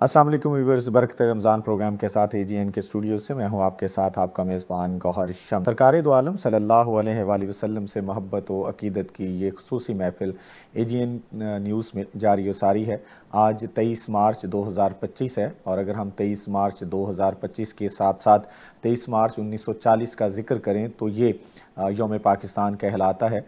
السلام علیکم ویورز، برکت رمضان پروگرام کے ساتھ اے جی این کے اسٹوڈیو سے میں ہوں آپ کے ساتھ آپ کا میزبان گوہر شمس۔ سرکار دو عالم صلی اللہ علیہ وآلہ وسلم سے محبت و عقیدت کی یہ خصوصی محفل اے جی این نیوز میں جاری و ساری ہے۔ آج 23 مارچ 2025 ہے، اور اگر ہم 23 مارچ 2025 کے ساتھ ساتھ 23 مارچ 1940 کا ذکر کریں تو یہ یوم پاکستان کہلاتا ہے۔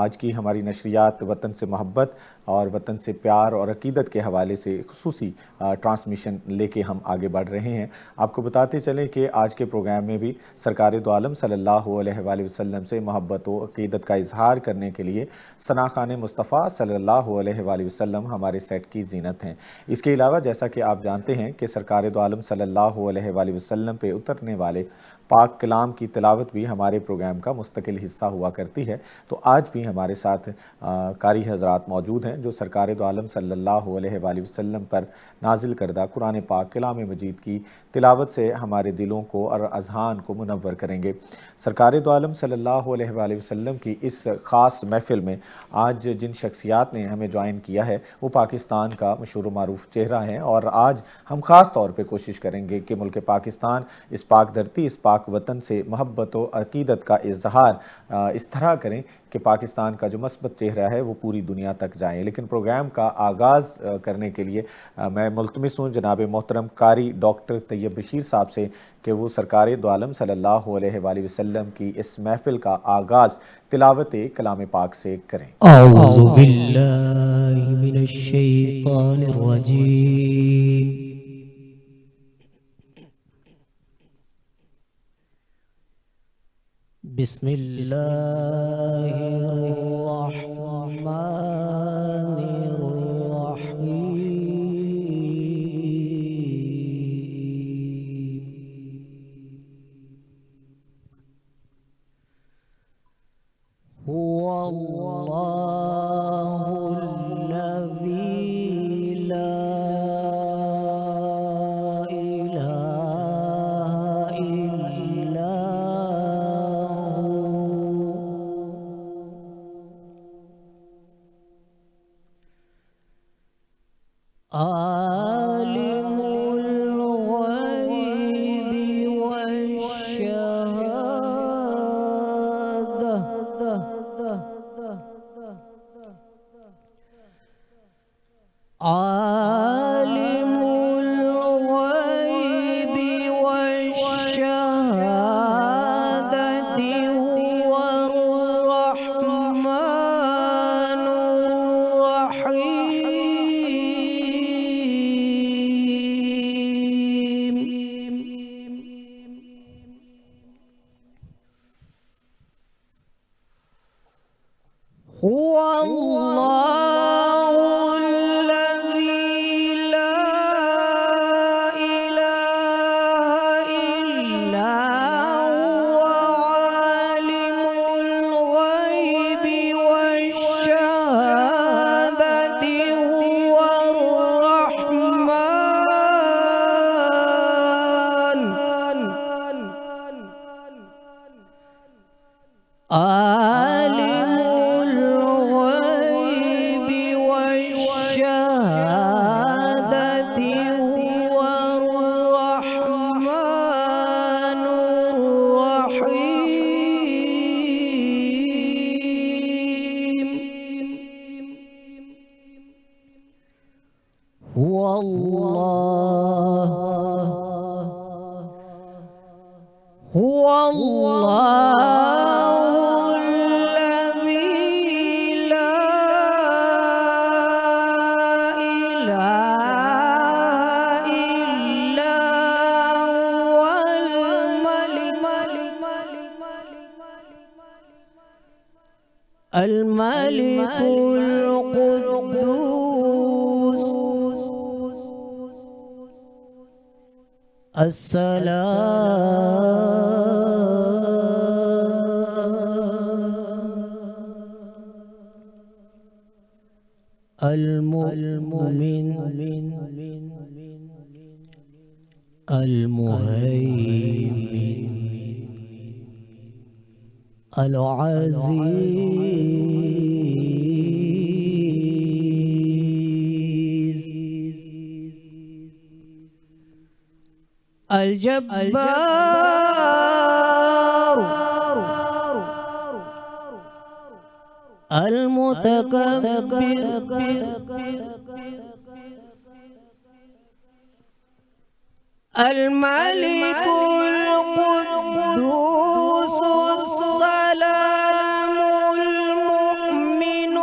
آج کی ہماری نشریات وطن سے محبت اور وطن سے پیار اور عقیدت کے حوالے سے خصوصی ٹرانسمیشن لے کے ہم آگے بڑھ رہے ہیں۔ آپ کو بتاتے چلیں کہ آج کے پروگرام میں بھی سرکار دو عالم صلی اللہ علیہ وآلہ وسلم سے محبت و عقیدت کا اظہار کرنے کے لیے ثنا خوان مصطفیٰ صلی اللہ علیہ وآلہ وسلم ہمارے سیٹ کی زینت ہیں۔ اس کے علاوہ جیسا کہ آپ جانتے ہیں کہ سرکار دو عالم صلی اللہ علیہ وآلہ وسلم پہ اترنے والے پاک کلام کی تلاوت بھی ہمارے پروگرام کا مستقل حصہ ہوا کرتی ہے۔ تو آج بھی ہمارے ساتھ قاری حضرات موجود ہیں جو سرکار دو عالم صلی اللہ علیہ وآلہ وسلم پر نازل کردہ قرآن پاک کلام مجید کی تلاوت سے ہمارے دلوں کو اور اذہان کو منور کریں گے۔ سرکار دو عالم صلی اللہ علیہ وآلہ وسلم کی اس خاص محفل میں آج جن شخصیات نے ہمیں جوائن کیا ہے وہ پاکستان کا مشہور و معروف چہرہ ہیں، اور آج ہم خاص طور پہ کوشش کریں گے کہ ملک پاکستان، اس پاک دھرتی، اس پاک وطن سے محبت و عقیدت کا اظہار اس طرح کریں کہ پاکستان کا جو مثبت چہرہ ہے وہ پوری دنیا تک جائیں۔ لیکن پروگرام کا آغاز کرنے کے لیے میں ملتمس ہوں جناب محترم قاری ڈاکٹر طیب بشیر صاحب سے کہ وہ سرکار دو عالم صلی اللہ علیہ وآلہ وسلم کی اس محفل کا آغاز تلاوت کلام پاک سے کریں۔ اعوذ باللہ من الشیطان الرجیم، بسم اللہ الرحمن الرحیم۔ هو اللہ الذی لا الہ الا هو عالم الغیب والشہادة، عالم الغیب والشہادة هو الرحمن الرحیم۔ هو اللہ الذی لا الہ الا هو عالم الغیب والشہادة هو الرحمن، عالم الغیب والشہادة هو الرحمن الرحیم۔ هو اللہ الذی لا الہ الا هو الملك القدوس السلام المؤمن المهيمن العزيز الجبار المتكبر الملك القدوس السلام المؤمن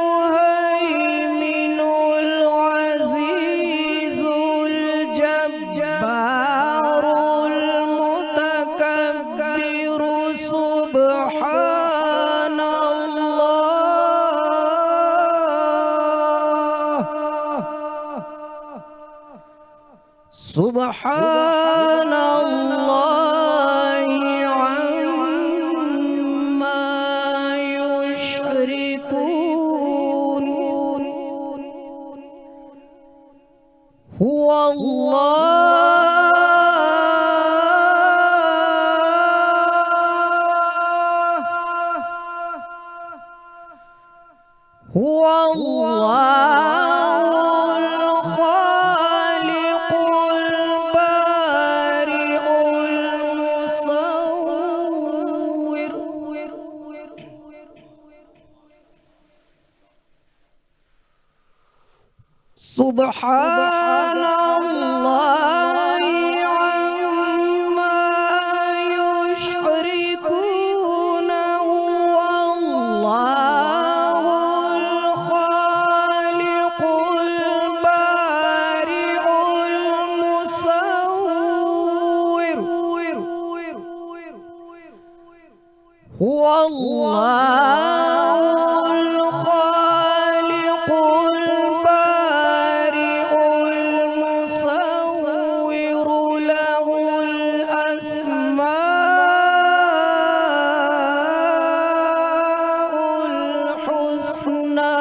المهيمن العزيز الجبار المتكبر سبحان سبحان الله عما يشركون هو الله الخالق البارئ المصور سبحان الله عما يشركون هو الله الخالق البارئ المصور هو الله الخالق البارئ المصور له الأسماء الحسنى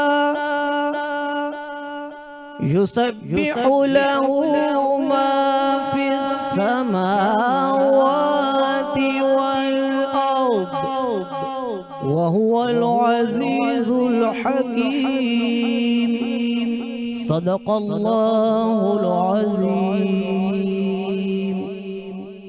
يسبح له ما في السماوات والأرض وهو العزيز الحكيم صدق الله العظيم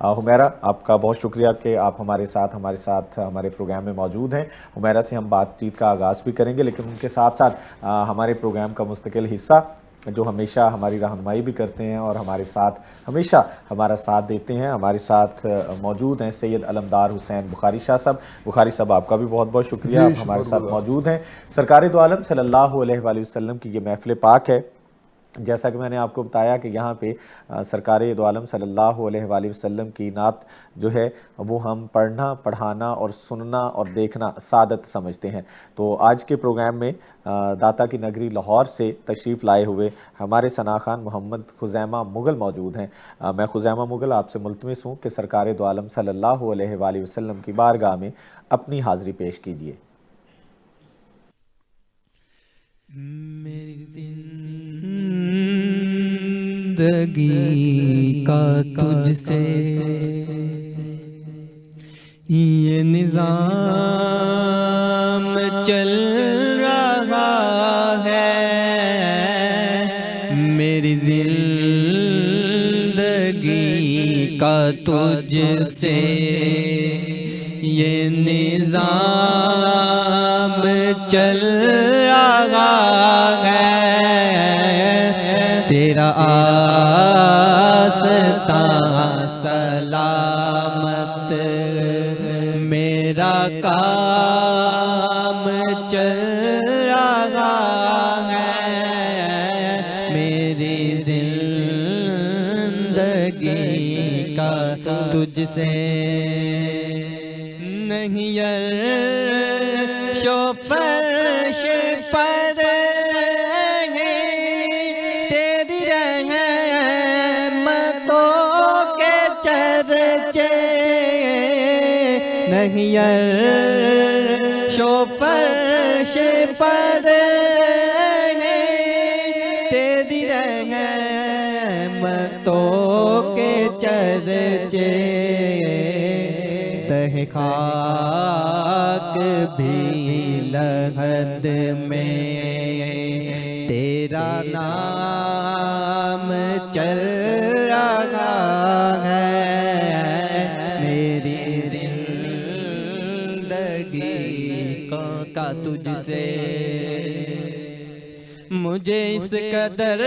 حمیرہ، آپ کا بہت شکریہ کہ آپ ہمارے ساتھ ہمارے پروگرام میں موجود ہیں۔ حمیرہ سے ہم بات چیت کا آغاز بھی کریں گے، لیکن ان کے ساتھ ساتھ ہمارے پروگرام کا مستقل حصہ جو ہمیشہ ہماری رہنمائی بھی کرتے ہیں اور ہمارے ساتھ ہمیشہ ہمارا ساتھ دیتے ہیں، ہمارے ساتھ موجود ہیں سید علمدار حسین بخاری شاہ صاحب۔ بخاری صاحب، آپ کا بھی بہت بہت شکریہ، آپ ہمارے ساتھ موجود ہیں۔ سرکار دو عالم صلی اللہ علیہ وآلہ وسلم کی یہ محفل پاک ہے۔ جیسا کہ میں نے آپ کو بتایا کہ یہاں پہ سرکار دو عالم صلی اللہ علیہ وآلہ وسلم کی نعت جو ہے وہ ہم پڑھنا، پڑھانا اور سننا اور دیکھنا سعادت سمجھتے ہیں۔ تو آج کے پروگرام میں داتا کی نگری لاہور سے تشریف لائے ہوئے ہمارے ثناء خان محمد خزیمہ مغل موجود ہیں۔ میں خزیمہ مغل آپ سے ملتمس ہوں کہ سرکار دو عالم صلی اللہ علیہ وآلہ وسلم کی بارگاہ میں اپنی حاضری پیش کیجیے۔ میری زندگی کا تجھ سے یہ نظام چل رہا ہے، میری زندگی کا تجھ سے یہ نظام چل رہا ہے، تیرا آستان سلامت میرا کام چل رہا ہے، میری زندگی کا تجھ سے نہیں عرش و فرش پر ہے تیری رحمتوں کے چرچے، نہیں عرش و فرش پر ہے تیری رحمتوں کے چرچے، تہ خاک بھی لحد میں تیرا نام چل رہا ہے، میری زندگی کا تجھ سے مجھے اس قدر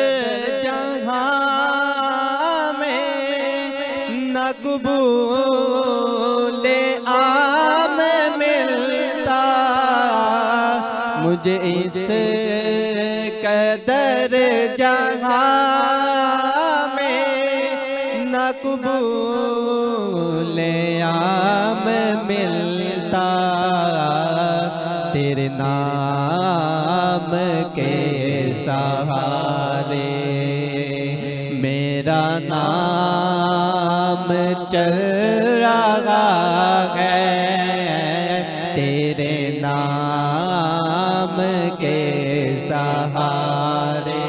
جہاں میں نہ قبول عام ملتا، مجھے اس قدر جہاں میں نہ قبول عام ملتا، تیرے نام کے سہارے میرا نام چل رہا ہے، تیرے نام کے سہارے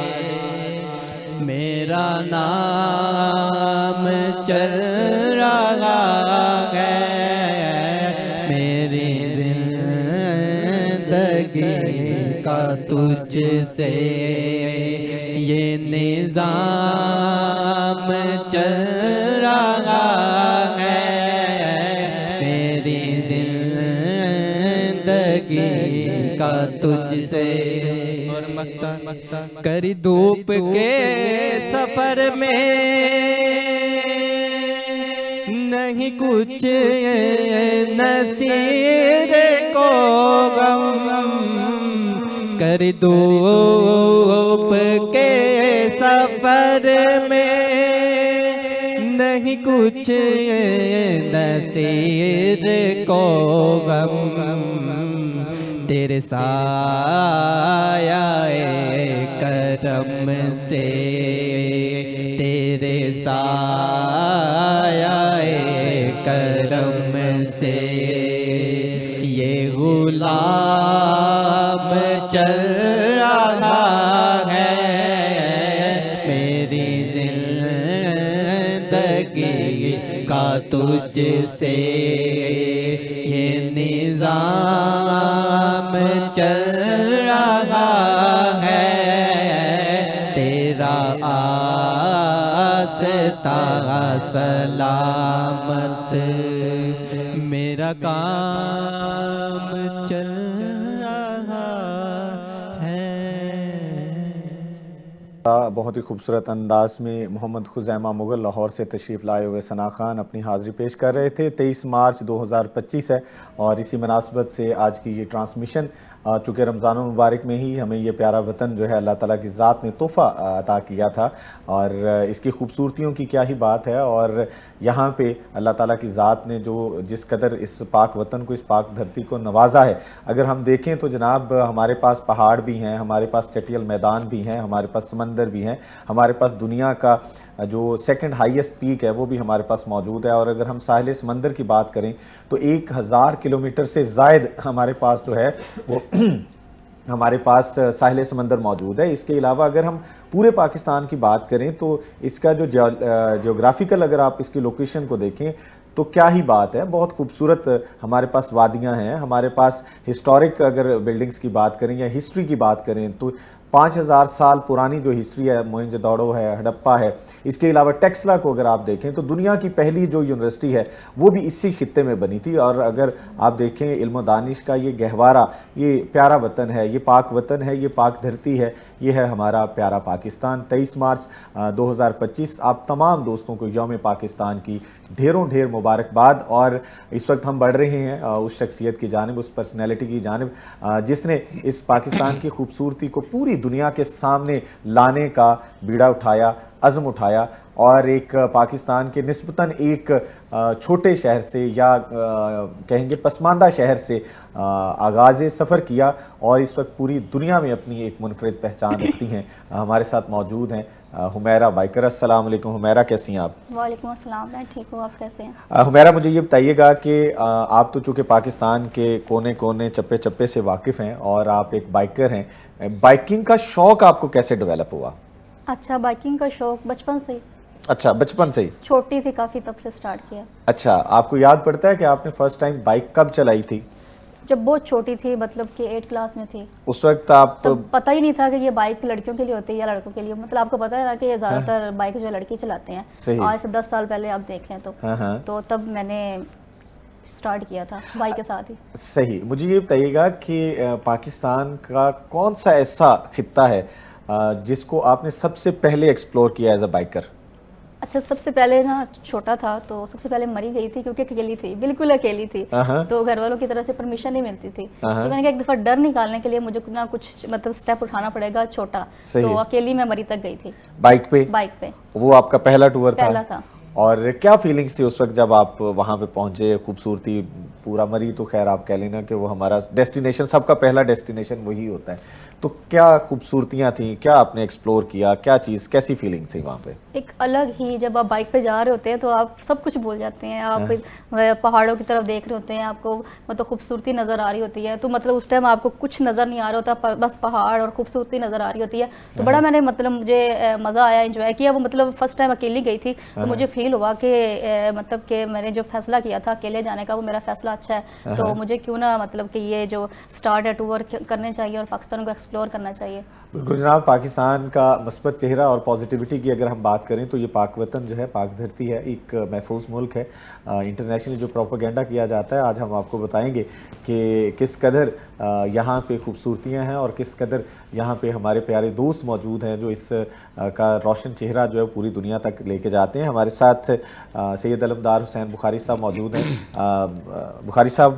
میرا نام چل رہا ہے، میری زندگی کا تجھ سے یہ نظام چل رہا ہے، میری زندگی کا تجھ سے اور مکتا کری دھوپ کے سفر میں نہیں کچھ نصیر کو غم، کر دھوپ کے سفر میں نہیں کچھ نصیر کو غم، تیرے سایہ کرم سے تیرے سایہ کرم سے یہ غلام چل رہا ہے، میری زندگی کا تجھ سے یہ نظام چل رہا ہے، تیرا آستان راستہ سلامت، میرا کام چل رہا ہے۔ بہت ہی خوبصورت انداز میں محمد خزیمہ مغل لاہور سے تشریف لائے ہوئے ثنا خان اپنی حاضری پیش کر رہے تھے۔ 23 مارچ 2025 ہے اور اسی مناسبت سے آج کی یہ ٹرانسمیشن، چونکہ رمضان المبارک میں ہی ہمیں یہ پیارا وطن جو ہے اللہ تعالیٰ کی ذات نے تحفہ عطا کیا تھا، اور اس کی خوبصورتیوں کی کیا ہی بات ہے، اور یہاں پہ اللہ تعالیٰ کی ذات نے جو جس قدر اس پاک وطن کو، اس پاک دھرتی کو نوازا ہے۔ اگر ہم دیکھیں تو جناب ہمارے پاس پہاڑ بھی ہیں، ہمارے پاس چٹیل میدان بھی ہیں، ہمارے پاس سمندر بھی ہیں، ہمارے پاس دنیا کا جو سیکنڈ ہائیسٹ پیک ہے وہ بھی ہمارے پاس موجود ہے، اور اگر ہم ساحل سمندر کی بات کریں تو 1000 کلومیٹر سے زائد ہمارے پاس جو ہے وہ ہمارے پاس ساحل سمندر موجود ہے۔ اس کے علاوہ اگر ہم پورے پاکستان کی بات کریں تو اس کا جو جیوگرافیکل اگر آپ اس کی لوکیشن کو دیکھیں تو کیا ہی بات ہے، بہت خوبصورت ہمارے پاس وادیاں ہیں، ہمارے پاس ہسٹورک اگر بلڈنگز کی بات کریں یا ہسٹری کی بات کریں تو 5000 سال پرانی جو ہسٹری ہے، موہنجو داڑو ہے، ہڑپا ہے۔ اس کے علاوہ ٹیکسلا کو اگر آپ دیکھیں تو دنیا کی پہلی جو یونیورسٹی ہے وہ بھی اسی خطے میں بنی تھی، اور اگر آپ دیکھیں علم و دانش کا یہ گہوارہ، یہ پیارا وطن ہے، یہ پاک وطن ہے، یہ پاک دھرتی ہے، یہ ہے ہمارا پیارا پاکستان۔ 23 مارچ 2025 آپ تمام دوستوں کو یوم پاکستان کی ڈھیروں ڈھیر مبارکباد، اور اس وقت ہم بڑھ رہے ہیں اس شخصیت کی جانب، اس پرسنالٹی کی جانب جس نے اس پاکستان کی خوبصورتی کو پوری دنیا کے سامنے لانے کا بیڑا اٹھایا، عزم اٹھایا، اور ایک پاکستان کے نسبتاً ایک چھوٹے شہر سے یا کہیں گے پسماندہ شہر سے آغاز سفر کیا، اور اس وقت پوری دنیا میں اپنی ایک منفرد پہچان رکھتی ہیں۔ ہمارے ساتھ موجود ہیں حمیرہ بائکر۔ السلام علیکم حمیرہ، کیسی ہیں آپ؟ وعلیکم السلام، میں ٹھیک ہوں، آپ کیسے ہیں؟ حمیرہ مجھے یہ بتائیے گا کہ آپ تو چونکہ پاکستان کے کونے کونے چپے چپے سے واقف ہیں اور آپ ایک بائکر ہیں، بائکنگ کا شوق آپ کو کیسے ڈیولپ ہوا؟ اچھا، بائکنگ کا شوق بچپن سے ہی، اچھا بچپن سے ہی؟ چھوٹی تھی کافی تب سے سٹارٹ کیا۔ اچھا، آپ کو یاد پڑتا ہے کہ آپ نے فرسٹ ٹائم بائک کب چلائی تھی؟ جب بہت چھوٹی تھی، مطلب کہ 8 کلاس میں تھی۔ اس وقت آپ تب پتہ ہی نہیں تھا کہ یہ بائک لڑکیوں کے لیے ہوتی ہے یا لڑکوں کے لیے، مطلب آپ کو پتہ ہے نا کہ زیادہ تر بائک جو لڑکی چلاتے ہیں، آج سے 10 سال پہلے آپ دیکھ لیں تو تب میں نے سٹارٹ کیا تھا بائک کے ساتھ ہی۔ صحیح، مجھے یہ بتائیے گا کہ پاکستان کا کون سا ایسا خطہ ہے جس کو آپ نے سب سے پہلے ایکسپلور کیا ایز اے بائکر؟ اچھا، سب سے پہلے نا چھوٹا تھا تو سب سے پہلے مری گئی تھی کیونکہ اکیلی تھی، بالکل اکیلی تھی، تو گھر والوں کی طرف سے پرمیشن نہیں ملتی تھی، تو میں نے کہا ایک دفعہ ڈر نکالنے کے لیے مجھے نہ کچھ مطلب سٹیپ اٹھانا پڑے گا چھوٹا، تو اکیلی میں مری تک گئی تھی بائک پہ۔ بائک پہ وہ آپ کا پہلا ٹور تھا؟ پہلا تھا۔ اور کیا فیلنگز تھی اس وقت جب آپ وہاں پہ پہنچے؟ خوبصورتی پورا مری تو خیر آپ کہہ لینا کہ وہ ہمارا ڈیسٹینیشن، سب کا پہلا ڈیسٹینیشن وہی ہوتا ہے، تو کیا خوبصورتیاں تھیں، کیا آپ نے ایکسپلور کیا، کیا چیز، کیسی فیلنگ تھی وہاں پہ؟ ایک الگ ہی، جب آپ بائک پہ جا رہے ہوتے ہیں تو آپ سب کچھ بھول جاتے ہیں، آپ پہاڑوں کی طرف دیکھ رہے ہوتے ہیں، آپ کو مطلب خوبصورتی نظر آ رہی ہوتی ہے، تو مطلب اس ٹائم آپ کو کچھ نظر نہیں آ رہا ہوتا، بس پہاڑ اور خوبصورتی نظر آ رہی ہوتی ہے، تو بڑا میں نے مطلب مجھے مزہ آیا، انجوائے کیا۔ وہ مطلب فرسٹ ٹائم اکیلی گئی تھی تو مجھے فیل ہوا کہ مطلب کہ میں نے جو فیصلہ کیا تھا اکیلے جانے کا وہ میرا فیصلہ اچھا ہے، تو مجھے کیوں نہ مطلب کہ یہ جو سٹارٹ ہے ٹور کرنے چاہیے اور پاکستان کو ایکسپلور کرنا چاہیے۔ بالکل جناب، پاکستان کا مثبت چہرہ اور پازیٹیوٹی کی اگر ہم بات کریں تو یہ پاک وطن جو ہے، پاک دھرتی ہے، ایک محفوظ ملک ہے۔ انٹرنیشنلی جو پروپیگنڈا کیا جاتا ہے، آج ہم آپ کو بتائیں گے کہ کس قدر یہاں پہ خوبصورتیاں ہیں اور کس قدر یہاں پہ ہمارے پیارے دوست موجود ہیں جو اس کا روشن چہرہ جو ہے پوری دنیا تک لے کے جاتے ہیں۔ ہمارے ساتھ سید علمدار حسین بخاری صاحب موجود ہیں۔ بخاری صاحب،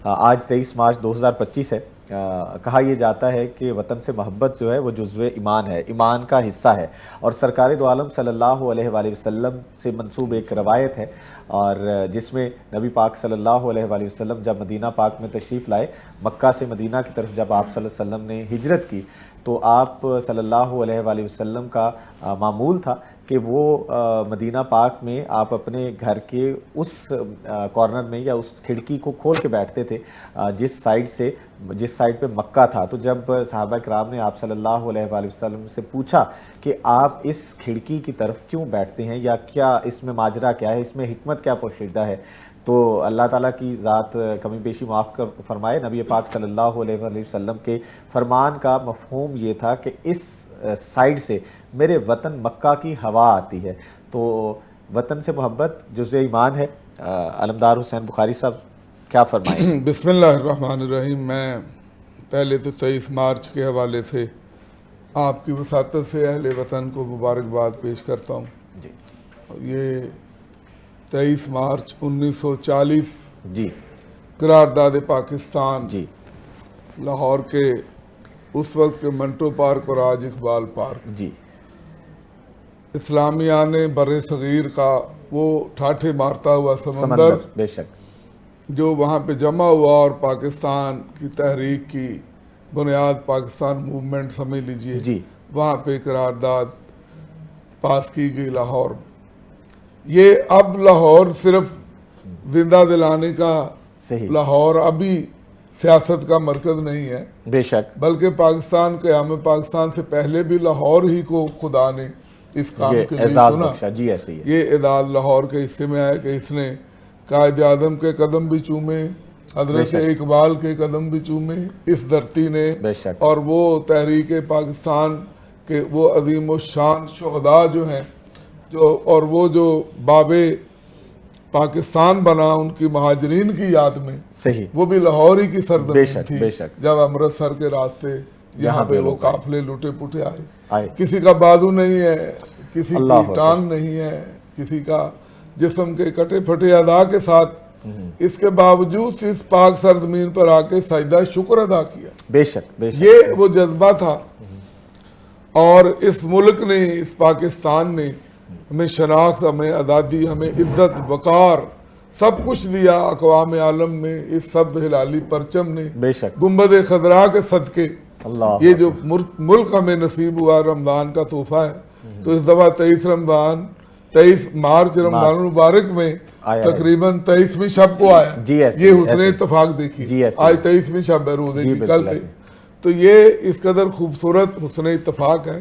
آج 23 مارچ 2025 ہے۔ کہا یہ جاتا ہے کہ وطن سے محبت جو ہے وہ جزو ایمان ہے، ایمان کا حصہ ہے، اور سرکار دو عالم صلی اللہ علیہ وآلہ وسلم سے منسوب ایک روایت ہے، اور جس میں نبی پاک صلی اللہ علیہ وآلہ وسلم جب مدینہ پاک میں تشریف لائے، مکہ سے مدینہ کی طرف جب آپ صلی اللہ علیہ وسلم نے ہجرت کی، تو آپ صلی اللہ علیہ وآلہ وسلم کا معمول تھا کہ وہ مدینہ پاک میں آپ اپنے گھر کے اس کارنر میں یا اس کھڑکی کو کھول کے بیٹھتے تھے جس سائڈ پہ مکہ تھا۔ تو جب صحابہ کرام نے آپ صلی اللہ علیہ وآلہ وسلم سے پوچھا کہ آپ اس کھڑکی کی طرف کیوں بیٹھتے ہیں، یا کیا اس میں ماجرا کیا ہے، اس میں حکمت کیا پوشیدہ ہے، تو اللہ تعالیٰ کی ذات کمی بیشی معاف کر فرمائے، نبی پاک صلی اللہ علیہ وآلہ وسلم کے فرمان کا مفہوم یہ تھا کہ اس سائڈ سے میرے وطن مکہ کی ہوا آتی ہے، تو وطن سے محبت جزء ایمان ہے. علمدار حسین بخاری صاحب کیا فرمائیں؟ بسم اللہ الرحمن الرحیم. میں پہلے تو 23 مارچ کے حوالے سے آپ کی وساطت سے اہل وطن کو مبارکباد پیش کرتا ہوں. جی یہ 23 مارچ 1940 جی قرارداد پاکستان جی لاہور کے اس وقت کے منٹو پارک اور آج اقبال پارک، جی اسلامیان بر صغیر کا وہ ٹھاٹھے مارتا ہوا سمندر سمندر بے شک. جو وہاں پہ جمع ہوا اور پاکستان کی تحریک کی بنیاد پاکستان موومنٹ سمجھ لیجئے، جی وہاں پہ قرارداد پاس کی گئی لاہور میں. یہ اب لاہور صرف زندہ دلانے کا، صحیح لاہور ابھی سیاست کا مرکز نہیں ہے، بے شک. بلکہ پاکستان قیام پاکستان سے پہلے بھی لاہور ہی کو خدا نے اس کام یہ کے لیے اعزاز چنا. بخشا. جی ایسے ہی ہے. یہ اعزاز لاہور کے حصے میں ہے کہ اس نے قائد اعظم کے قدم بھی چومے، حضرت اقبال کے قدم بھی چومے اس دھرتی نے، بے شک. اور وہ تحریک پاکستان کے وہ عظیم الشان شہداء جو ہیں، جو اور وہ جو باب پاکستان بنا ان کی مہاجرین کی یاد میں، صحیح وہ بھی لاہور ہی کی بے سرزمین شک، تھی. بے شک. جب امرتسر کے راستے یہاں پہ وہ لوگ قافلے لوٹے پوٹے آئے. آئے. کسی کا بازو نہیں ہے، کسی اللہ کی ٹانگ نہیں ہے، کسی کا جسم کے کٹے پھٹے اعضاء کے ساتھ، اس کے باوجود اس پاک سرزمین پر آ کے سجدہ شکر ادا کیا. بے شک بے شک. یہ وہ جذبہ تھا، اور اس ملک نے، اس پاکستان نے ہمیں شناخت، ہمیں آزادی، ہمیں عزت، وقار، سب کچھ دیا. اقوام عالم میں اس سبز ہلالی پرچم نے، بے شک. گنبد خضراء کے صدقے اللہ یہ جو ملک ہمیں نصیب ہوا رمضان کا تحفہ ہے. تو اس دفعہ 23 مارچ رمضان المبارک میں تقریباً 23ویں شب کو آیا. جی ایسے یہ حسن اتفاق دیکھیے، آج 23ویں شب ہے روزے کی، کل تھے. تو یہ اس قدر خوبصورت حسن اتفاق ہے.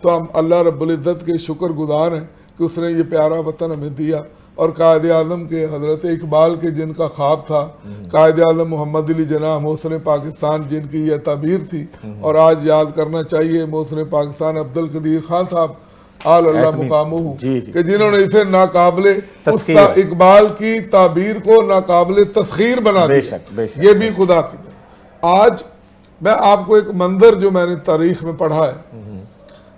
تو ہم اللہ رب العزت کے شکر گزار ہیں کہ اس نے یہ پیارا وطن ہمیں دیا. اور قائد اعظم کے، حضرت اقبال کے جن کا خواب تھا، قائد اعظم محمد علی جناح محسن پاکستان جن کی یہ تعبیر تھی، اور آج یاد کرنا چاہیے محسن پاکستان عبدالقدیر خان صاحب آل اللہ مقامہ، کہ جنہوں نے اسے ناقابل اقبال کی تعبیر کو ناقابل تسخیر بنا دیا. یہ بھی خدا کی. آج میں آپ کو ایک منظر جو میں نے تاریخ میں پڑھا ہے،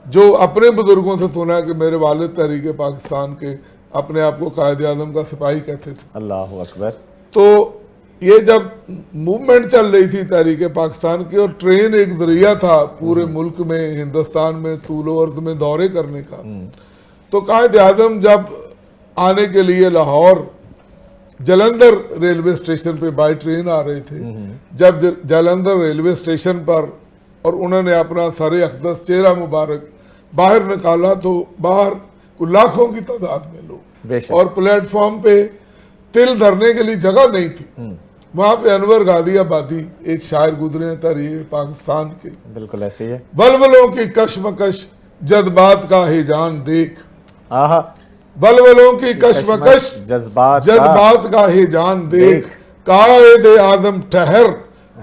جو اپنے بزرگوں سے سنا ہے کہ میرے والد تحریک پاکستان کے اپنے آپ کو قائد اعظم کا سپاہی کہتے تھے. اللہ اکبر. تو یہ جب موومنٹ چل رہی تھی تحریک پاکستان کی، اور ٹرین ایک ذریعہ تھا پورے ملک میں، ہندوستان میں طول و عرض میں دورے کرنے کا، تو قائد اعظم جب آنے کے لیے لاہور جلندھر ریلوے اسٹیشن پہ بائی ٹرین آ رہے تھے، جب جلندھر ریلوے اسٹیشن پر اور انہوں نے اپنا سر اقدس چہرہ مبارک باہر نکالا، تو باہر لاکھوں کی تعداد میں لوگ، اور پلیٹ فارم پہ تل دھرنے کے لیے جگہ نہیں تھی. وہاں پہ انور غازی آبادی ایک شاعر گزرے ہیں تحریک پاکستان کے، بالکل ایسے ہی ہے. ولولوں کی کشمکش جذبات کا ہیجان دیکھ، آہا، ولولوں کی کشمکش جذبات کا ہیجان دیکھ، قائد اعظم ٹھہر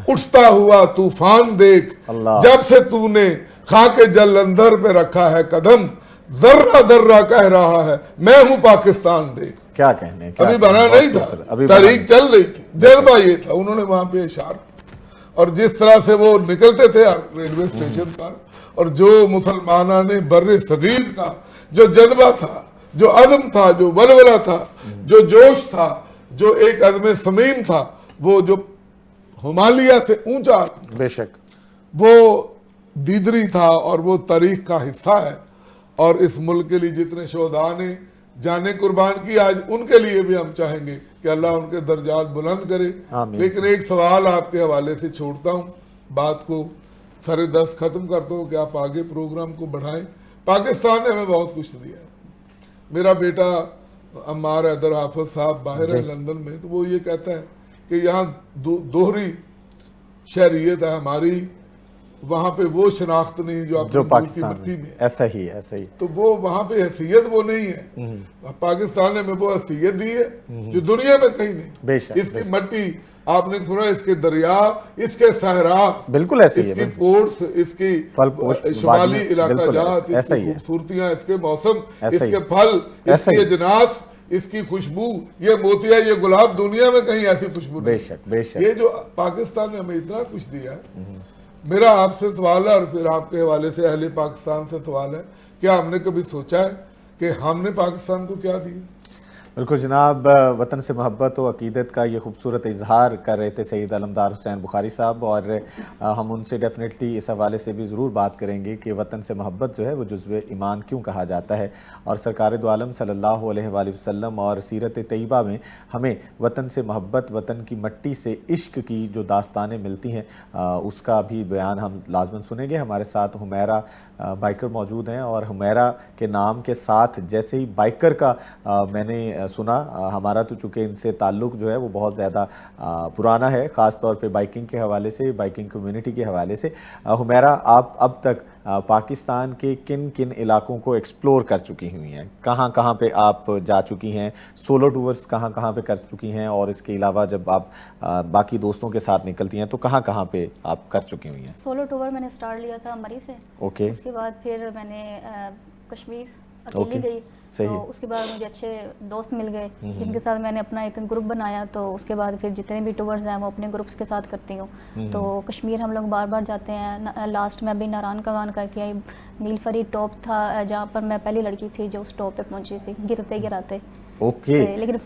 اٹھتا ہوا طوفان دیکھ، جب سے تو نے خاک جلندھر پہ رکھا ہے قدم، ذرہ ذرہ کہہ رہا ہے میں ہوں پاکستان دیکھ. کیا کہنے، ابھی بنا نہیں تھا، تحریک چل رہی تھی، جذبہ یہ تھا. انہوں نے وہاں پہ اشار کیا، اور جس طرح سے وہ نکلتے تھے ریلوے اسٹیشن پر، اور جو مسلمانوں نے بر صغیر کا جو جذبہ تھا، جو عزم تھا، جو ولولہ تھا، جو جوش تھا، جو ایک عزم سمین تھا، وہ جو ہمالیہ سے اونچا، بے شک وہ دیدری تھا، اور وہ تاریخ کا حصہ ہے. اور اس ملک کے لیے جتنے شہداء نے جانیں قربان کی، آج ان کے لیے بھی ہم چاہیں گے کہ اللہ ان کے درجات بلند کرے. لیکن ایک سوال آپ کے حوالے سے چھوڑتا ہوں، بات کو سر دست ختم کرتا ہوں کہ آپ آگے پروگرام کو بڑھائیں. پاکستان نے ہمیں بہت کچھ دیا ہے. میرا بیٹا عمار حیدر حافظ صاحب باہر ہے لندن میں، تو وہ یہ کہتا ہے کہ یہاں دوہری شہریت ہے ہماری، وہاں پہ وہ شناخت نہیں جو جو اپنی ملک کی پاکستان مٹی میں میں. ایسا ہی ایسا ہی. تو وہ وہاں پہ حیثیت وہ نہیں ہے. پاکستان نے ہمیں وہ حیثیت دی ہے جو دنیا میں کہیں نہیں. بے شک اس کی مٹی آپ نے سنا, اس کے دریا, اس کے صحرا, بالکل ایسے ہی اس ہے. کی پورٹس, اس کی شمالی علاقہ جات, اس کی خوبصورتیاں, اس کے موسم, اس کے پھل, اس کی اجناس, اس کی خوشبو, یہ موتیا, یہ گلاب, دنیا میں کہیں ایسی خوشبو نہیں. بے شک بے شک. یہ جو پاکستان نے ہمیں اتنا کچھ دیا ہے. میرا آپ سے سوال ہے اور پھر آپ کے حوالے سے اہل پاکستان سے سوال ہے, کیا ہم نے کبھی سوچا ہے کہ ہم نے پاکستان کو کیا دیا؟ بالکل جناب, وطن سے محبت و عقیدت کا یہ خوبصورت اظہار کر رہے تھے سید علمدار حسین بخاری صاحب, اور ہم ان سے ڈیفینیٹلی اس حوالے سے بھی ضرور بات کریں گے کہ وطن سے محبت جو ہے وہ جزو ایمان کیوں کہا جاتا ہے, اور سرکار دو عالم صلی اللہ علیہ وآلہ وسلم اور سیرت طیبہ میں ہمیں وطن سے محبت, وطن کی مٹی سے عشق کی جو داستانیں ملتی ہیں اس کا بھی بیان ہم لازماً سنیں گے. ہمارے ساتھ حمیرہ بائکر موجود ہیں, اور حمیرہ کے نام کے ساتھ جیسے ہی بائکر کا میں نے سنا, ہمارا تو چونکہ ان سے تعلق جو ہے وہ بہت زیادہ پرانا ہے, خاص طور پہ بائکنگ کے حوالے سے, بائکنگ کمیونٹی کے حوالے سے. حمیرہ, آپ اب تک پاکستان کے کن کن علاقوں کو ایکسپلور کر چکی ہوئی ہیں؟ کہاں کہاں پہ آپ جا چکی ہیں؟ سولو ٹورز کہاں کہاں پہ کر چکی ہیں؟ اور اس کے علاوہ جب آپ باقی دوستوں کے ساتھ نکلتی ہیں تو کہاں کہاں پہ آپ کر چکی ہوئی ہیں؟ سولو ٹور میں نے سٹارٹ لیا تھا مری سے. اوکے. اس کے بعد پھر میں نے کشمیر اکیلی گئی. تو اس کے بعد مجھے اچھے دوست مل گئے جن کے ساتھ میں نے اپنا ایک گروپ بنایا. تو اس کے بعد پھر جتنے بھی ٹورز ہیں وہ اپنے گروپس کے ساتھ کرتی ہوں. تو کشمیر ہم لوگ بار بار جاتے ہیں. لاسٹ میں ابھی ناران کا گان کر کے آئی. نیل فری ٹاپ تھا جہاں پر میں پہلی لڑکی تھی جو اس ٹاپ پہ پہنچی تھی گرتے گراتے. اوکے. لیکن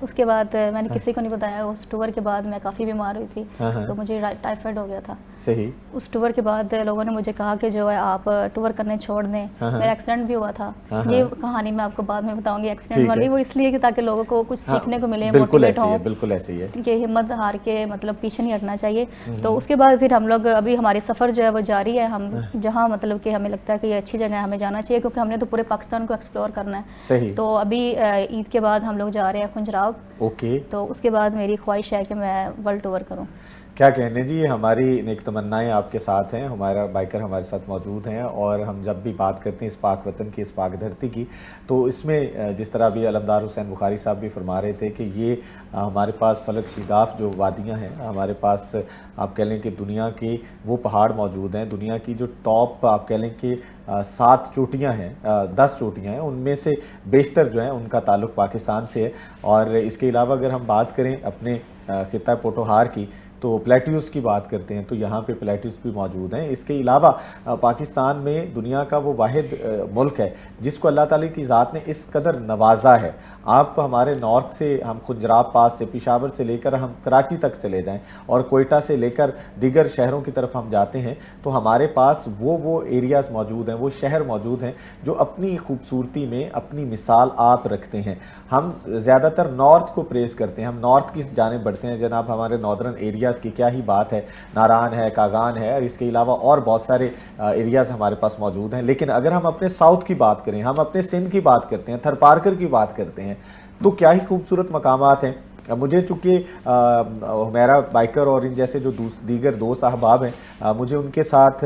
اس کے بعد میں نے کسی کو نہیں بتایا. اس ٹور کے بعد میں کافی بیمار ہوئی تھی تو مجھے ٹائیفائڈ ہو گیا تھا. صحیح. اس ٹور کے بعد لوگوں نے مجھے کہا کہ جو ہے آپ ٹور کرنے چھوڑ دیں. میرا ایکسیڈنٹ بھی ہوا تھا. یہ کہانی میں آپ کو بعد میں بتاؤں گی ایکسیڈنٹ والی. وہ اس لیے کہ تاکہ لوگوں کو کچھ سیکھنے کو ملے, موٹیویٹ ہوں. بالکل ایسے ہی ہے کہ ہمت ہار کے مطلب پیچھے نہیں ہٹنا چاہیے. تو اس کے بعد پھر ہم لوگ ابھی ہماری سفر جو ہے وہ جاری ہے. ہم جہاں مطلب کہ ہمیں لگتا ہے کہ یہ اچھی جگہ ہے ہمیں جانا چاہیے, کیونکہ ہم نے تو پورے پاکستان کو ایکسپلور کرنا ہے. صحیح. تو ابھی عید کے بعد ہم لوگ جا رہے ہیں خنجراب. اوکے. تو اس کے بعد میری خواہش ہے کہ میں ورلڈ ٹور کروں. کیا کہنے جی, یہ ہماری نیک تمنائیں آپ کے ساتھ ہیں. ہمارا بائکر ہمارے ساتھ موجود ہیں, اور ہم جب بھی بات کرتے ہیں اس پاک وطن کی, اس پاک دھرتی کی, تو اس میں جس طرح بھی علمدار حسین بخاری صاحب بھی فرما رہے تھے کہ یہ ہمارے پاس فلک شگاف جو وادیاں ہیں, ہمارے پاس آپ کہہ لیں کہ دنیا کے وہ پہاڑ موجود ہیں, دنیا کی جو ٹاپ آپ کہہ لیں کہ 7 چوٹیاں ہیں, 10 چوٹیاں ہیں, ان میں سے بیشتر جو ہیں ان کا تعلق پاکستان سے ہے. اور اس کے علاوہ اگر ہم بات کریں اپنے خطہ پوٹوہار کی, تو پلیٹیوز کی بات کرتے ہیں تو یہاں پہ پلیٹیوز بھی موجود ہیں. اس کے علاوہ پاکستان میں دنیا کا وہ واحد ملک ہے جس کو اللہ تعالیٰ کی ذات نے اس قدر نوازا ہے. آپ ہمارے نارتھ سے, ہم خنجراب پاس سے, پشاور سے لے کر ہم کراچی تک چلے جائیں, اور کوئٹہ سے لے کر دیگر شہروں کی طرف ہم جاتے ہیں, تو ہمارے پاس وہ ایریاز موجود ہیں, وہ شہر موجود ہیں جو اپنی خوبصورتی میں اپنی مثال آپ رکھتے ہیں. ہم زیادہ تر نارتھ کو پریز کرتے ہیں, ہم نارتھ کی جانب بڑھتے ہیں. جناب ہمارے ناردرن ایریاز کی کیا ہی بات ہے, ناران ہے, کاغان ہے, اور اس کے علاوہ اور بہت سارے ایریاز ہمارے پاس موجود ہیں. لیکن اگر ہم اپنے ساؤتھ کی بات کریں, ہم اپنے سندھ کی بات کرتے ہیں, تھرپارکر کی بات کرتے ہیں, تو کیا ہی خوبصورت مقامات ہیں. مجھے چونکہ حمیرہ بائکر اور ان جیسے جو دیگر دوست احباب ہیں, مجھے ان کے ساتھ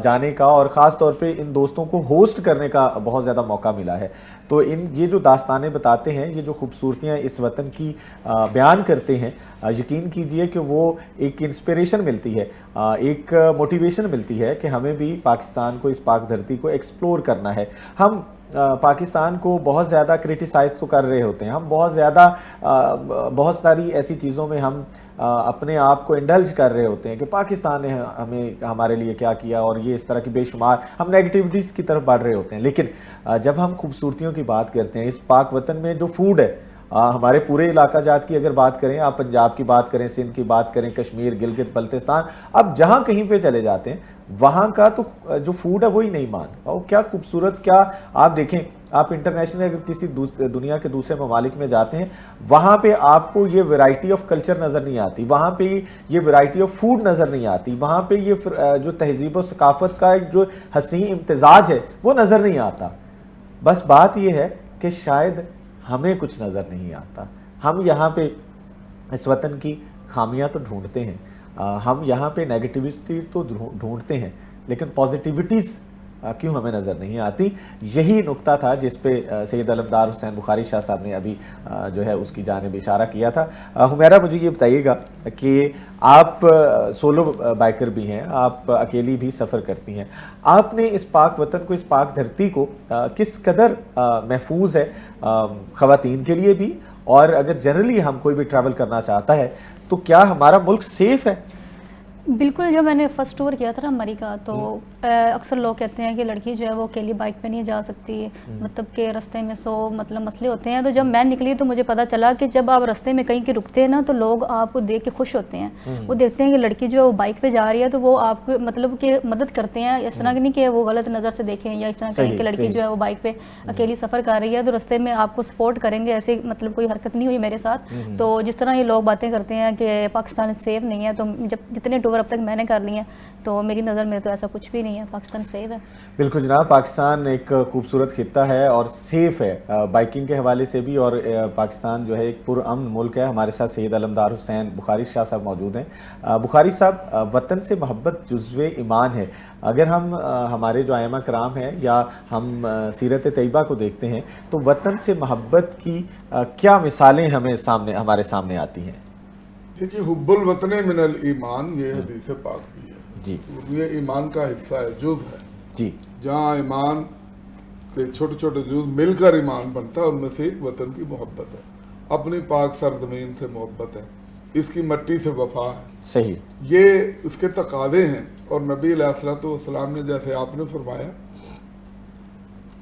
جانے کا اور خاص طور پہ ان دوستوں کو ہوسٹ کرنے کا بہت زیادہ موقع ملا ہے. تو یہ جو داستانیں بتاتے ہیں, یہ جو خوبصورتیاں اس وطن کی بیان کرتے ہیں, یقین کیجئے کہ وہ ایک انسپریشن ملتی ہے, ایک موٹیویشن ملتی ہے کہ ہمیں بھی پاکستان کو, اس پاک دھرتی کو ایکسپلور کرنا ہے. ہم پاکستان کو بہت زیادہ کرٹیسائز تو کر رہے ہوتے ہیں, ہم بہت ساری ایسی چیزوں میں ہم اپنے آپ کو انڈلج کر رہے ہوتے ہیں کہ پاکستان نے ہمارے لیے کیا کیا, اور یہ اس طرح کی بے شمار ہم نیگیٹیوٹیز کی طرف بڑھ رہے ہوتے ہیں. لیکن جب ہم خوبصورتیوں کی بات کرتے ہیں, اس پاک وطن میں جو فوڈ ہے, ہمارے پورے علاقہ جات کی اگر بات کریں, آپ پنجاب کی بات کریں, سندھ کی بات کریں, کشمیر, گلگت بلتستان, اب جہاں کہیں پہ چلے جاتے ہیں وہاں کا تو جو فوڈ ہے وہی نہیں مان. اور کیا خوبصورت, کیا آپ دیکھیں, آپ انٹرنیشنل اگر کسی دنیا کے دوسرے ممالک میں جاتے ہیں, وہاں پہ آپ کو یہ ویرائٹی آف کلچر نظر نہیں آتی, وہاں پہ یہ ویرائٹی آف فوڈ نظر نہیں آتی, وہاں پہ یہ جو تہذیب و ثقافت کا ایک جو حسین امتزاج ہے وہ نظر نہیں آتا. بس بات یہ ہے کہ شاید ہمیں کچھ نظر نہیں آتا. ہم یہاں پہ اس وطن کی خامیاں تو ڈھونڈتے ہیں, ہم یہاں پہ نیگیٹیوٹیز تو ڈھونڈتے ہیں لیکن پازیٹیوٹیز کیوں ہمیں نظر نہیں آتی. یہی نقطہ تھا جس پہ سید علمدار حسین بخاری شاہ صاحب نے ابھی جو ہے اس کی جانب اشارہ کیا تھا. حمیرہ مجھے یہ بتائیے گا کہ آپ سولو بائکر بھی ہیں, آپ اکیلی بھی سفر کرتی ہیں, آپ نے اس پاک وطن کو, اس پاک دھرتی کو کس قدر محفوظ ہے خواتین کے لیے بھی, اور اگر جنرلی ہم کوئی بھی ٹریول کرنا چاہتا ہے تو کیا ہمارا ملک سیف ہے؟ بالکل. جب میں نے فرسٹ ٹور کیا تھا نا مری کا, تو اکثر لوگ کہتے ہیں کہ لڑکی جو ہے وہ اکیلی بائک پہ نہیں جا سکتی, مطلب کہ رستے میں مطلب مسئلے ہوتے ہیں. تو جب میں نکلی تو مجھے پتہ چلا کہ جب آپ رستے میں کہیں کے رکتے ہیں نا تو لوگ آپ کو دیکھ کے خوش ہوتے ہیں. وہ دیکھتے ہیں کہ لڑکی جو ہے وہ بائک پہ جا رہی ہے تو وہ آپ کو مطلب کہ مدد کرتے ہیں. اس طرح نہیں کہ وہ غلط نظر سے دیکھیں یا اس طرح کہیں کہ لڑکی جو ہے وہ بائک پہ اکیلی سفر کر رہی ہے تو رستے میں آپ کو سپورٹ کریں گے. ایسے مطلب کوئی حرکت نہیں ہوئی میرے ساتھ. تو جس طرح یہ لوگ باتیں کرتے ہیں کہ پاکستان سیف نہیں ہے, تو جب جتنے ٹور اب تک میں نے کر لیے تو میری نظر میں تو ایسا کچھ بھی نہیں ہے, پاکستان سیف ہے. بالکل جناب, پاکستان ایک خوبصورت خطہ ہے اور سیف ہے بائکنگ کے حوالے سے بھی, اور پاکستان جو ہے ایک پرامن ملک ہے. ہمارے ساتھ سید علمدار حسین بخاری شاہ صاحب موجود ہیں. بخاری صاحب, وطن سے محبت جزو ایمان ہے. اگر ہم ہمارے جو ائمہ کرام ہیں یا ہم سیرت طیبہ کو دیکھتے ہیں تو وطن سے محبت کی کیا مثالیں ہمارے سامنے آتی ہیں؟ دیکھیے, حب الوطن من الایمان, یہ حدیث پاک بھی ہے جی. یہ ایمان کا حصہ ہے, جز ہے جی. جہاں ایمان کے چھوٹے چھوٹے جز مل کر ایمان بنتا ہے, ان میں سے ایک وطن کی محبت ہے, اپنی پاک سرزمین سے محبت ہے, اس کی مٹی سے وفا ہے. صحیح. یہ اس کے تقاضے ہیں. اور نبی علیہ الصلوۃ والسلام نے, جیسے آپ نے فرمایا,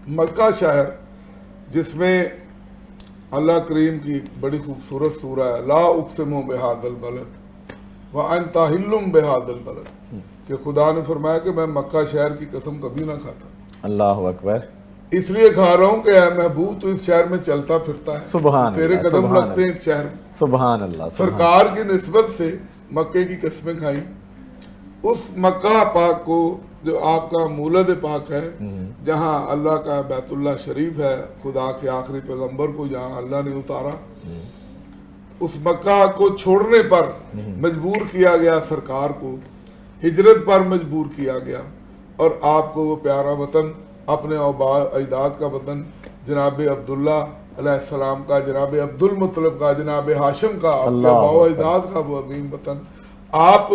مکہ شہر جس میں اللہ کریم کی بڑی خوبصورت سورہ ہے, لا اقسم بہذا البلد وانت حل بہذا البلد, کہ خدا نے فرمایا کہ میں مکہ شہر کی قسم کبھی نہ کھاتا. اللہ اکبر. اس لیے کھا رہا ہوں کہ اے محبوب تو اس شہر میں چلتا پھرتا ہے, سبحان تیرے اللہ, قدم سبحان لگتے ہیں اس شہر میں. سبحان اللہ. سرکار کی نسبت سے مکے کی قسمیں کھائیں. اس مکہ پاک کو جو آپ کا مولد پاک ہے, جہاں اللہ کا بیت اللہ شریف ہے, خدا کے آخری پیغمبر کو جہاں اللہ نے اتارا, اس مکہ کو چھوڑنے پر مجبور کیا گیا, سرکار کو ہجرت پر مجبور کیا گیا, اور آپ کو وہ پیارا وطن, اپنے آباء اجداد کا وطن, جناب عبداللہ علیہ السلام کا, جناب عبد المطلب کا, جناب ہاشم کا, آپ کے آباء اجداد کا وہ عظیم وطن, آپ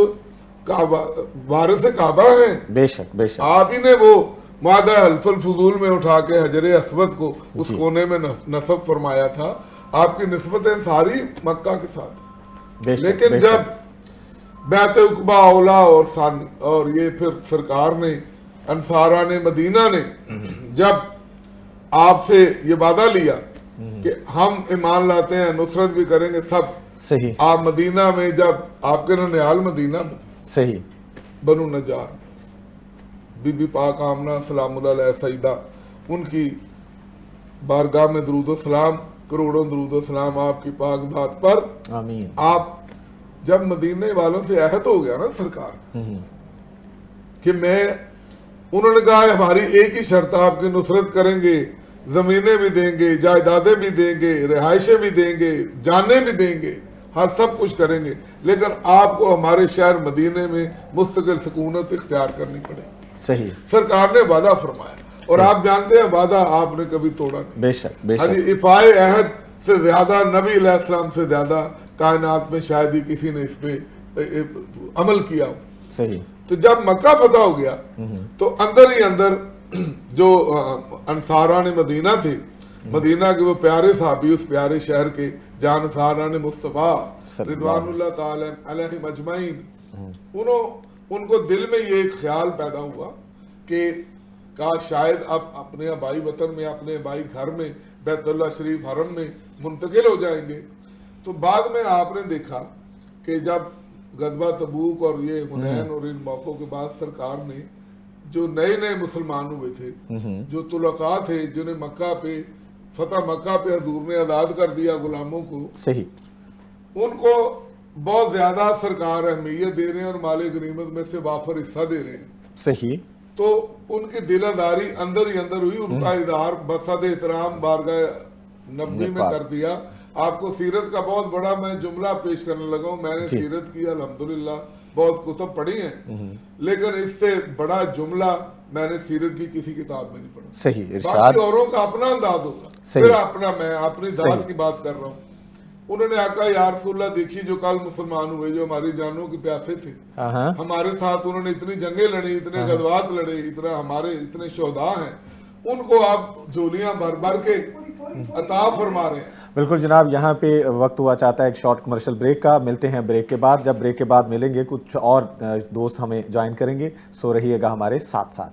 وارث کعبہ ہیں. بے شک, بے شک. آپ ہی نے وہ معاہدہ حلف الفضول میں اٹھا کے حجر اسود کو اس کونے میں نصب فرمایا تھا. آپ کی نسبتیں ساری مکہ کے ساتھ. لیکن جب بیعت عقبہ اولا اور ثانی, اور یہ پھر سرکار نے, انصاران مدینہ نے جب آپ سے یہ وعدہ لیا کہ ہم ایمان لاتے ہیں, نصرت بھی کریں گے سب, صحیح, آپ مدینہ میں, جب آپ کے ننیال مدینہ میں, صحیح, بنو نجار, بی بی پاک آمنہ سلام اللہ علیہ سیدہ, ان کی بارگاہ میں درود و سلام, کروڑوں درود و سلام آپ کی پاک ذات پر. آمین. آپ جب مدینے والوں سے عہد ہو گیا نا سرکار کہ میں, انہوں نے کہا ہماری ایک ہی شرط, آپ کی نصرت کریں گے, زمینیں بھی دیں گے, جائیدادیں بھی دیں گے, رہائشیں بھی دیں گے, جانیں بھی دیں گے, ہر سب کچھ کریں گے, لیکن آپ کو ہمارے شہر مدینے میں مستقل سکونت اختیار کرنی پڑے. صحیح. سرکار نے وعدہ فرمایا, اور آپ جانتے ہیں وعدہ آپ نے کبھی توڑا نہیں. بے شک, بے شک. افائے عہد سے زیادہ, نبی علیہ السلام سے زیادہ کائنات میں شاید ہی کسی نے اس پہ عمل کیا ہو. صحیح. تو جب مکہ فتح ہو گیا تو اندر ہی اندر جو انصاران مدینہ تھے, مدینہ کے وہ پیارے صحابی, اس پیارے شہر کے جان انصاران مصطفیٰ رضوان اللہ تعالی علیہم اجمعین, ان کو دل میں یہ ایک خیال پیدا ہوا کہ شاید اب اپنے آبائی وطن میں, اپنے آبائی گھر میں, بیت اللہ شریف حرم میں منتقل ہو جائیں گے. تو بعد میں آپ نے دیکھا کہ جب غزوہ تبوک اور یہ حنین اور ان موقعوں کے بعد سرکار نے جو نئے نئے مسلمان ہوئے تھے, جو طلقاء تھے, جنہیں مکہ پہ فتح مکہ پہ حضور نے آزاد کر دیا غلاموں کو, صحیح, ان کو بہت زیادہ سرکار اہمیت دے رہے ہیں اور مال غنیمت میں سے وافر حصہ دے رہے ہیں. صحیح. تو ان کی دل داری اندر ہی اندر ہوئی, ان کا اظہار بصد احترام بارگاہ نبوی میں کر دیا آپ کو سیرت کا بہت بڑا میں جملہ پیش کرنے لگا ہوں. میں نے سیرت کی الحمدللہ بہت کتب پڑھی ہیں، لیکن اس سے بڑا جملہ میں نے سیرت کی کسی کتاب میں نہیں پڑھا. صحیح ارشاد. باقی اوروں کا اپنا انداز ہوگا، پھر اپنا، میں اپنی ذات کی بات کر رہا ہوں. انہوں نے آقا یا رسول اللہ دیکھی جو کل مسلمان ہوئے، جو ہماری جانوں کے پیاسے تھے، ہمارے ساتھ انہوں نے اتنی جنگیں لڑی، اتنے غزوات لڑے، اتنا ہمارے اتنے شہداء ہیں، ان کو آپ جھولیاں بھر بھر کے عطا فرما رہے ہیں. بالکل جناب، یہاں پہ وقت ہوا چاہتا ہے ایک شارٹ کمرشل بریک کا. ملتے ہیں بریک کے بعد. جب بریک کے بعد ملیں گے کچھ اور دوست ہمیں جوائن کریں گے. سو رہیے گا ہمارے ساتھ ساتھ.